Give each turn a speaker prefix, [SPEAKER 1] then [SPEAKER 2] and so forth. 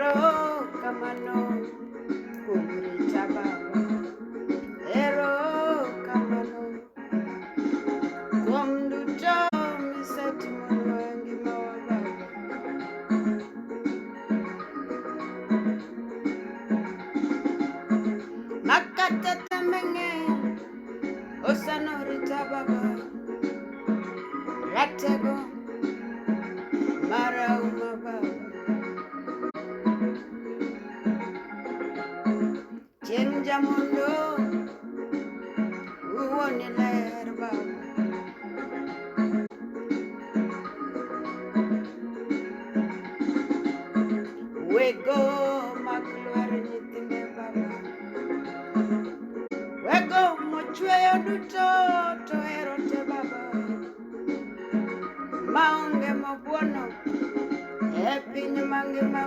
[SPEAKER 1] Erokamano kuom rita Baba, erokamano kuom duto misetimorwa e ngimawa Baba. Makata tamang'eny osenorita Baba, ratego marauma Baba, chieng' jamondo uwoni ler Baba, wego mag lwar nyithinde Baba, wego mochweyo duto to hero te Baba, maonge mabuono e piny mangima